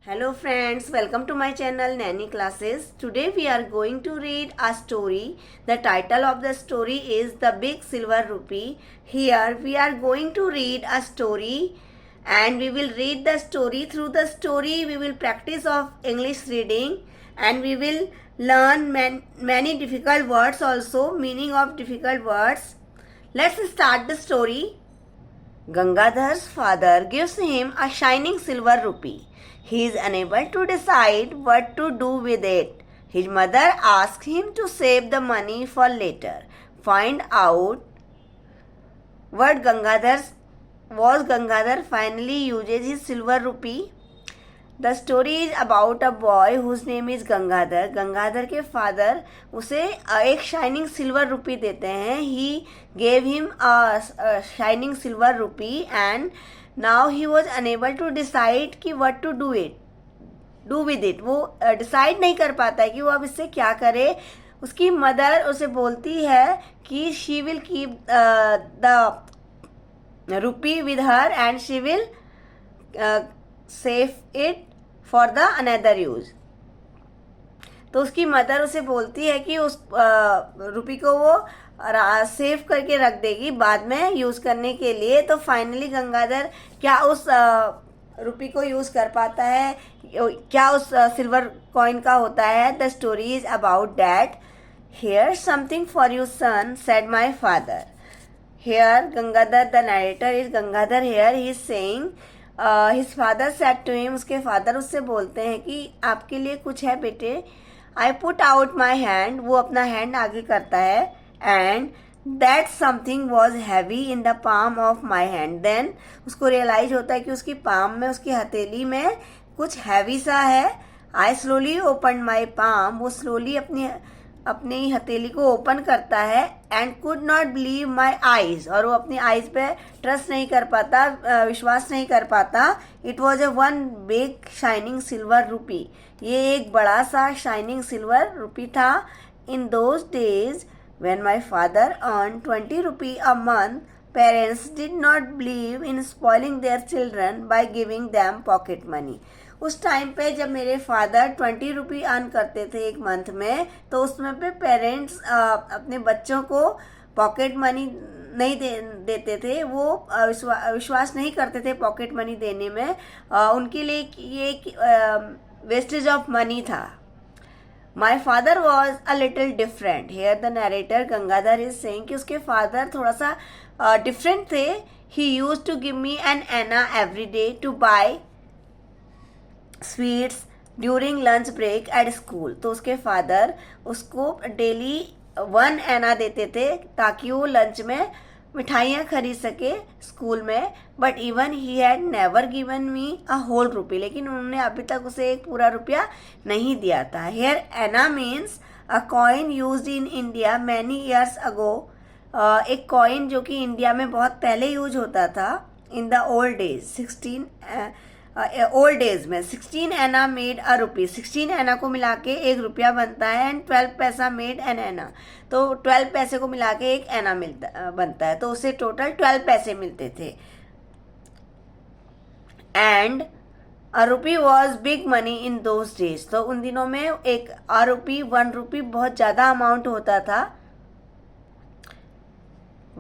Hello friends, welcome to my channel Nanny Classes. Today we are going to read a story. The title of the story is The Big Silver Rupee. Here we are going to read a story and we will read the story. Through the story we will practice of English reading and we will learn many difficult words also, meaning of difficult words. Let's start the story. Gangadhar's father gives him a shining silver rupee. He is unable to decide what to do with it. His mother asks him to save the money for later. Find out what Gangadhar finally uses his silver rupee. The story is about a boy whose name is Gangadhar. Gangadhar के father उसे एक shining silver rupee देते हैं. He gave him a shining silver rupee and now he was unable to decide कि what to do with it. वो decide नहीं कर पाता है कि वो अब इससे क्या करे. उसकी मदर उसे बोलती है कि she will keep the rupee with her and she will save it for the another use. तो उसकी मदर उसे बोलती है कि उस रुपी को वो सेव करके रख देगी बाद में यूज करने के लिए. तो फाइनली गंगाधर क्या उस रुपी को यूज कर पाता है, क्या उस सिल्वर कॉइन का होता है. The story is about that. Here something for you son said my father. Here Gangadhar, the narrator is Gangadhar. Here he is saying his father said to him. उसके फादर उससे बोलते हैं कि आपके लिए कुछ है बेटे. I put out my hand. वो अपना हैंड आगे करता है. And that something was heavy in the palm of my hand. Then उसको रियलाइज होता है कि उसकी पाम में, उसकी हथेली में कुछ हैवी सा है. आई स्लोली ओपन माई पाम. वो स्लोली अपनी हथेली को ओपन करता है. And could not believe my eyes. और वो अपनी आईज पे ट्रस्ट नहीं कर पाता, विश्वास नहीं कर पाता. It was a one big shining silver rupee. ये एक बड़ा सा शाइनिंग सिल्वर रुपी था. In those days when my father earned 20 rupees a month, parents did not believe in spoiling their children by giving them pocket money. उस time पे जब मेरे father 20 रुपी earn करते थे एक मंथ में, तो उसमें पे पेरेंट्स अपने बच्चों को पॉकेट मनी नहीं देते थे. वो विश्वास नहीं करते थे पॉकेट मनी देने में. उनके लिए ये वेस्टेज ऑफ मनी था. My father was a little different. Here the narrator Gangadhar is saying कि उसके फादर थोड़ा सा डिफरेंट थे. He use to give me an anna every day to buy sweets during lunch break at school. तो उसके father उसको daily 1 एना देते थे ताकि वो लंच में मिठाइयाँ खरीद सके स्कूल में. But even he had never given me a whole rupee. लेकिन उन्होंने अभी तक उसे एक पूरा रुपया नहीं दिया था. Here anna means a coin used in India many years ago. एक कॉइन जो कि इंडिया में बहुत पहले यूज होता था. In the old days old days में 16 एना मेड अ रुपी. 16 एना को मिला के 1 रुपया बनता है. एंड 12 पैसा मेड एन एना. तो 12 पैसे को मिला के 1 एना बनता है. तो उसे टोटल 12 पैसे मिलते थे. And a rupee was big money in those days. तो उन दिनों में एक अ रुपी 1 रुपी बहुत ज़्यादा अमाउंट होता था.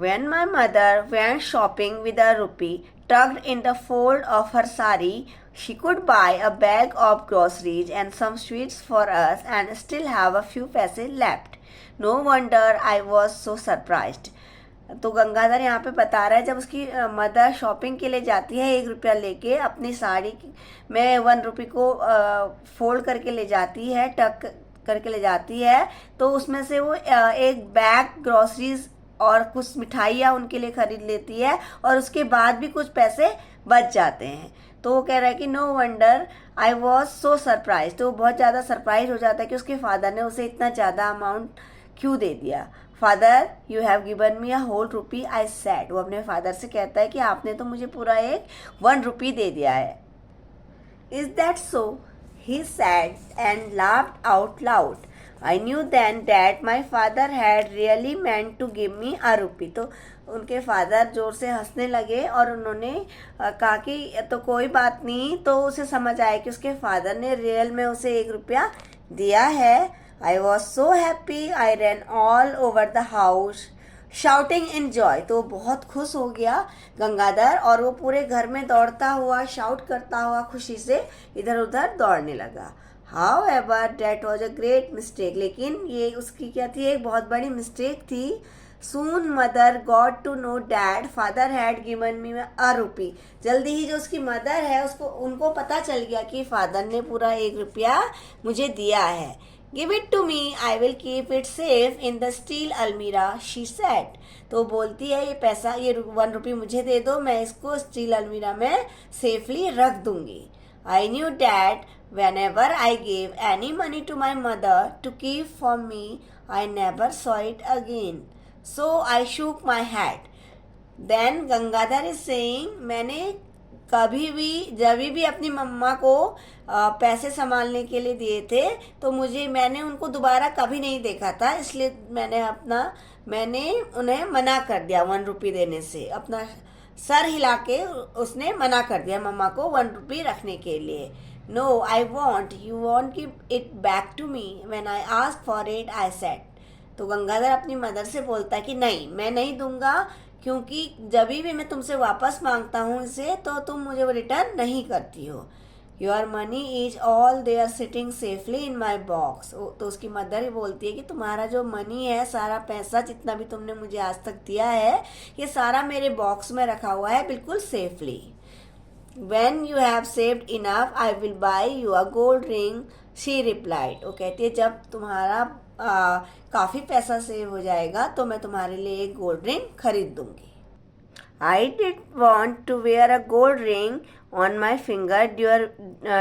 When my mother went shopping with a rupee tucked in the fold of her sari, she could buy a bag of groceries and some sweets for us and still have a few paise left. No wonder I was so surprised. तो गंगाधर यहाँ पे बता रहा है जब उसकी mother shopping के लिए जाती है 1 रुपया लेके अपनी साड़ी में 1 रुपये को फोल्ड करके ले जाती है, टक करके ले जाती है. तो उसमें से वो एक बैग ग्रोसरीज और कुछ मिठाइयाँ उनके लिए खरीद लेती है और उसके बाद भी कुछ पैसे बच जाते हैं. तो वो कह रहा है कि no wonder I was so surprise. तो वो बहुत ज़्यादा सरप्राइज हो जाता है कि उसके फादर ने उसे इतना ज़्यादा अमाउंट क्यों दे दिया. Father you have given me a whole rupee I said. वो अपने फादर से कहता है कि आपने तो मुझे पूरा एक 1 रुपी दे दिया है. Is that so? He said and laughed out loud. I knew then that my father had really meant to give me a rupee। तो उनके फादर जोर से हंसने लगे और उन्होंने कहा कि तो कोई बात नहीं। तो उसे समझ आया कि उसके फादर ने रियल में उसे 1 रुपया दिया है। I was so happy I ran all over the house shouting in joy. तो बहुत खुश हो गया गंगाधर और वो पूरे घर में दौड़ता हुआ शाउट करता हुआ खुशी से इधर उधर दौड़ने लगा। However that was a great mistake. लेकिन ये उसकी क्या थी, एक बहुत बड़ी मिस्टेक थी। Soon mother got to know dad father had given me a rupee। जल्दी ही जो उसकी मदर है उनको पता चल गया कि फादर ने पूरा 1 रुपया मुझे दिया है। Give it to me I will keep it safe in the steel almirah she said. तो बोलती है ये पैसा, ये 1 रुपये मुझे दे दो, मैं इसको स्टील अलमीरा में सेफली रख दूंगी। I knew that whenever I give any money to my mother to keep for me I never saw it again so I shook my head. Then Gangadhar is saying, मैंने कभी भी जब भी अपनी मम्मा को पैसे संभालने के लिए दिए थे तो मैंने उनको दोबारा कभी नहीं देखा था, इसलिए मैंने उन्हें मना कर दिया 1 रुपये देने से। अपना सर हिला के उसने मना कर दिया मम्मा को 1 रुपये रखने के लिए। No I want you won't give it back to me when I ask for it I said. तो गंगाधर अपनी मदर से बोलता है कि नहीं, मैं नहीं दूंगा, क्योंकि जब भी मैं तुमसे वापस मांगता हूँ इसे तो तुम मुझे वो रिटर्न नहीं करती हो। Your money is all there are sitting safely in my box. तो उसकी मदर ही बोलती है कि तुम्हारा जो मनी है, सारा पैसा जितना भी तुमने मुझे आज तक दिया है, ये सारा मेरे बॉक्स में रखा हुआ है बिल्कुल safely. When you have saved enough, I will buy you a gold ring, she replied। वो कहती है जब तुम्हारा काफ़ी पैसा सेव हो जाएगा तो मैं तुम्हारे लिए एक गोल्ड रिंग खरीद दूंगी। I did want to wear a gold ring on my finger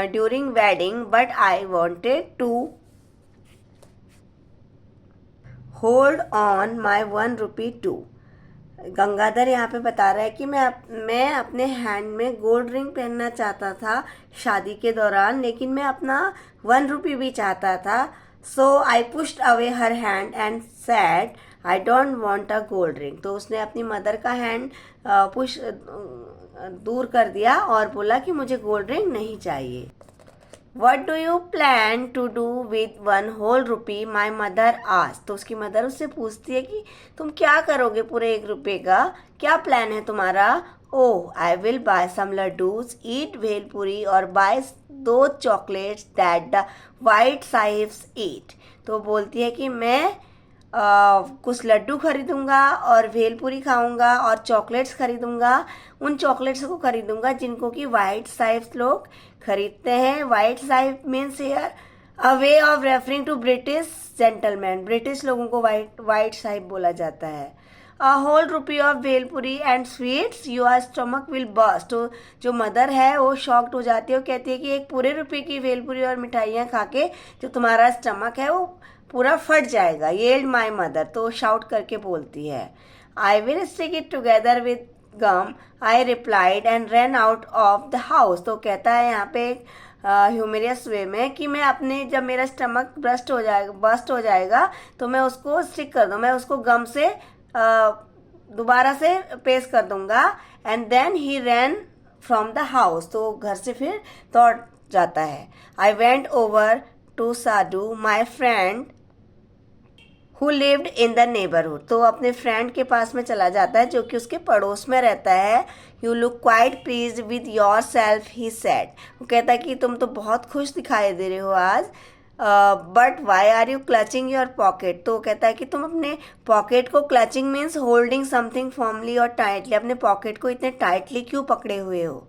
during wedding, but I wanted to hold on my 1 rupee too। Gangadhar यहाँ पे बता रहा है कि मैं अपने हैंड में गोल्ड रिंग पहनना चाहता था शादी के दौरान, लेकिन मैं अपना 1 रुपये भी चाहता था। So I pushed away her hand and said I don't want a gold ring. तो उसने अपनी मदर का हैंड पुश दूर कर दिया और बोला कि मुझे गोल्ड रिंग नहीं चाहिए। What do you plan to do with 1 whole rupee? My mother asked। तो उसकी मदर उससे पूछती है कि तुम क्या करोगे पूरे 1 रुपये का, क्या प्लान है तुम्हारा? Oh I will buy some laddoos, eat bhelpuri और buy 2 chocolates that the white sahibs eat. तो बोलती है कि मैं कुछ लड्डू खरीदूंगा और भेलपुरी खाऊंगा और चॉकलेट्स खरीदूंगा। उन चॉकलेट्स को खरीदूंगा जिनको कि वाइट साहिब्स लोग खरीदते हैं। White sahib means here a way of referring to British gentleman. British लोगों को वाइट साहिब बोला जाता है। A whole rupee of bhelpuri and sweets your stomach will burst. तो जो मदर है वो शॉक्ड हो जाती है, वो कहती है कि 1 पूरे रुपये की भेलपुरी और मिठाइयाँ खा के जो तुम्हारा स्टमक है वो पूरा फट जाएगा। Yelled my mother. तो शाउट करके बोलती है। I will stick it together with gum I replied and run out of the house. तो कहता है यहाँ पे ह्यूमिलियस वे में कि मैं अपने जब मेरा स्टमक बस्ट हो जाएगा तो मैं उसको स्टिक कर दूँ, मैं उसको गम से दोबारा से पेस्ट कर दूंगा। And then he ran from the house. तो घर से फिर दौड़ जाता है। I went over to Sadhu my friend who lived in the neighbourhood. तो अपने फ्रेंड के पास में चला जाता है जो कि उसके पड़ोस में रहता है। You look quite pleased with your self he said. वो कहता है कि तुम तो बहुत खुश दिखाई दे रहे हो आज, but why are you clutching your pocket. तो कहता है कि तुम अपने पॉकेट को, clutching means holding something formally और टाइटली, अपने पॉकेट को इतने टाइटली क्यों पकड़े हुए हो।